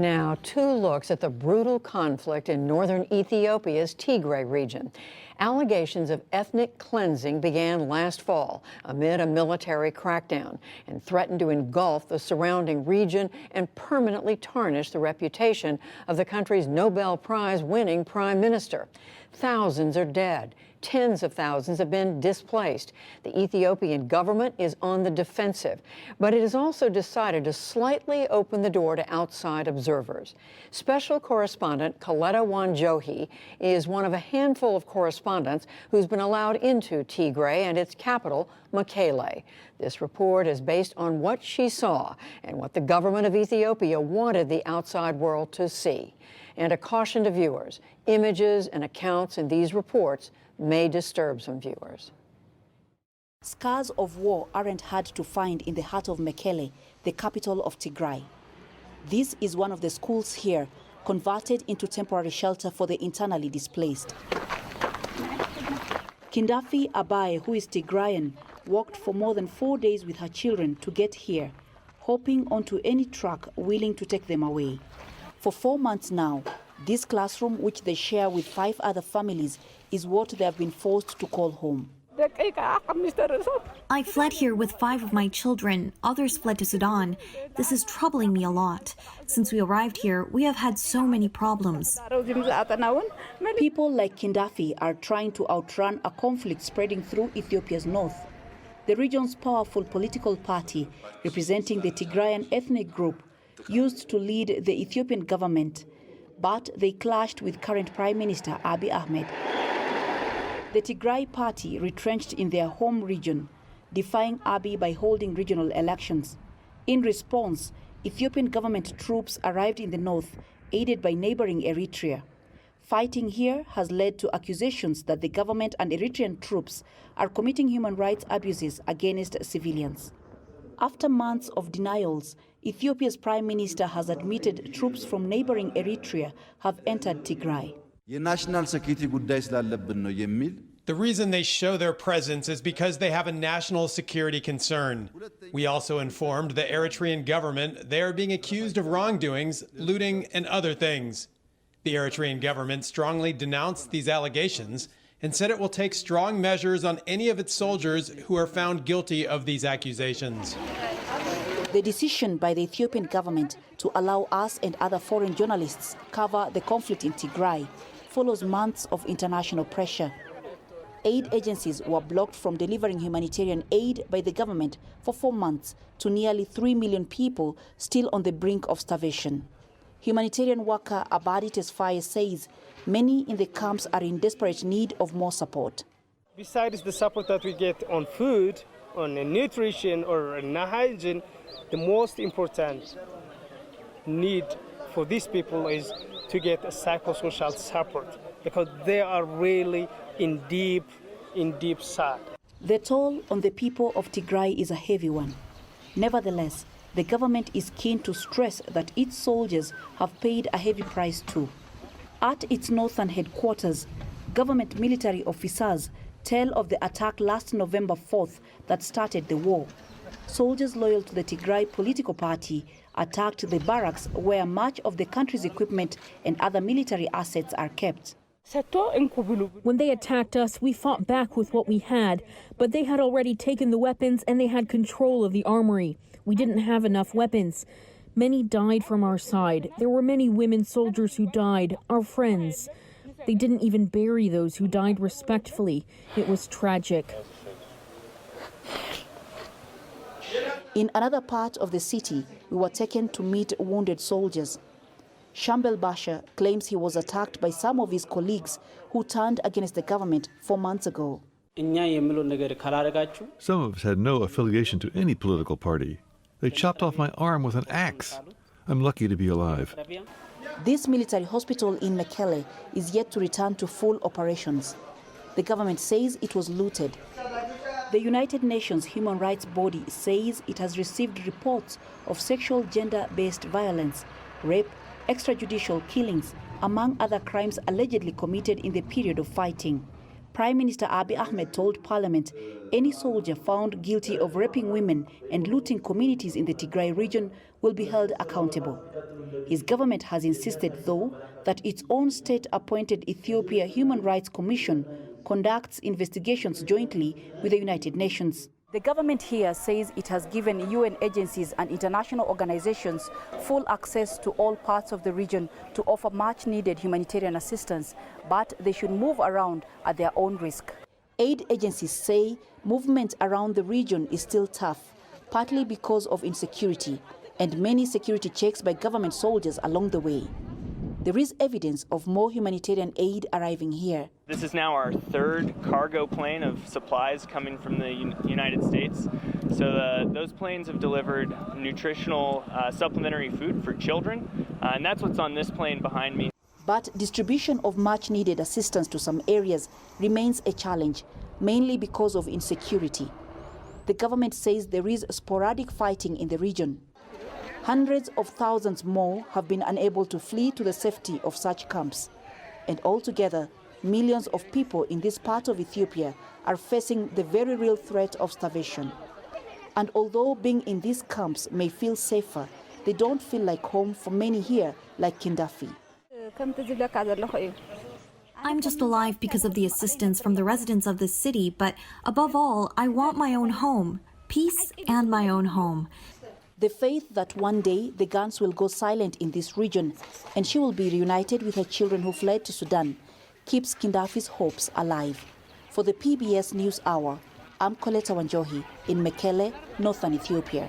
Now, two looks at the brutal conflict in northern Ethiopia's Tigray region. Allegations of ethnic cleansing began last fall amid a military crackdown and threatened to engulf the surrounding region and permanently tarnish the reputation of the country's Nobel Prize-winning prime minister. Thousands are dead. Tens of thousands have been displaced. The Ethiopian government is on the defensive, but it has also decided to slightly open the door to outside observers. Special correspondent Coletta Wanjohi is one of a handful of correspondents who's been allowed into Tigray and its capital, Mekelle. This report is based on what she saw and what the government of Ethiopia wanted the outside world to see. And a caution to viewers, images and accounts in these reports may disturb some viewers. Scars of war aren't hard to find in the heart of Mekelle, the capital of Tigray. This is one of the schools here, converted into temporary shelter for the internally displaced. Kindafi Abaye, who is Tigrayan, walked for more than 4 days with her children to get here, hoping onto any truck willing to take them away. For 4 months now, this classroom, which they share with 5 other families, is what they have been forced to call home. I fled here with 5 of my children. Others fled to Sudan. This is troubling me a lot. Since we arrived here, we have had so many problems. People like Kindafi are trying to outrun a conflict spreading through Ethiopia's north. The region's powerful political party, representing the Tigrayan ethnic group, used to lead the Ethiopian government, but they clashed with current Prime Minister Abiy Ahmed. The Tigray party retrenched in their home region, defying Abiy by holding regional elections. In response, Ethiopian government troops arrived in the north, aided by neighboring Eritrea. Fighting here has led to accusations that the government and Eritrean troops are committing human rights abuses against civilians. After months of denials, Ethiopia's prime minister has admitted troops from neighboring Eritrea have entered Tigray. The reason they show their presence is because they have a national security concern. We also informed the Eritrean government they are being accused of wrongdoings, looting, and other things. The Eritrean government strongly denounced these allegations and said it will take strong measures on any of its soldiers who are found guilty of these accusations. The decision by the Ethiopian government to allow us and other foreign journalists cover the conflict in Tigray follows months of international pressure. Aid agencies were blocked from delivering humanitarian aid by the government for 4 months to nearly 3 million people still on the brink of starvation. Humanitarian worker Abadi Tesfaye says many in the camps are in desperate need of more support. Besides the support that we get on food, on nutrition or on hygiene, the most important need for these people is to get a psychosocial support because they are really in deep sad. The toll on the people of Tigray is a heavy one. Nevertheless, the government is keen to stress that its soldiers have paid a heavy price too. At its northern headquarters, government military officers tell of the attack last November 4th that started the war. Soldiers loyal to the Tigray political party attacked the barracks where much of the country's equipment and other military assets are kept. When they attacked us, we fought back with what we had, but they had already taken the weapons and they had control of the armory. We didn't have enough weapons. Many died from our side. There were many women soldiers who died, our friends. They didn't even bury those who died respectfully. It was tragic. In another part of the city, we were taken to meet wounded soldiers. Shambel Basha claims he was attacked by some of his colleagues who turned against the government 4 months ago. Some of us had no affiliation to any political party. They chopped off my arm with an axe. I'm lucky to be alive. This military hospital in Mekelle is yet to return to full operations. The government says it was looted. The United Nations Human Rights Body says it has received reports of sexual gender-based violence, rape, extrajudicial killings, among other crimes allegedly committed in the period of fighting. Prime Minister Abiy Ahmed told Parliament any soldier found guilty of raping women and looting communities in the Tigray region will be held accountable. His government has insisted, though, that its own state-appointed Ethiopia Human Rights Commission conducts investigations jointly with the United Nations. The government here says it has given UN agencies and international organizations full access to all parts of the region to offer much-needed humanitarian assistance, but they should move around at their own risk. Aid agencies say movement around the region is still tough, partly because of insecurity and many security checks by government soldiers along the way. There is evidence of more humanitarian aid arriving here. This is now our third cargo plane of supplies coming from the United States. So those planes have delivered nutritional supplementary food for children, and that's what's on this plane behind me. But distribution of much-needed assistance to some areas remains a challenge, mainly because of insecurity. The government says there is sporadic fighting in the region. Hundreds of thousands more have been unable to flee to the safety of such camps. And altogether, millions of people in this part of Ethiopia are facing the very real threat of starvation. And although being in these camps may feel safer, they don't feel like home for many here, like Kindafi. I'm just alive because of the assistance from the residents of this city, but above all, I want my own home, peace and my own home. The faith that one day the guns will go silent in this region and she will be reunited with her children who fled to Sudan keeps Kindafi's hopes alive. For the PBS News Hour, I'm Coletta Wanjohi in Mekelle, northern Ethiopia.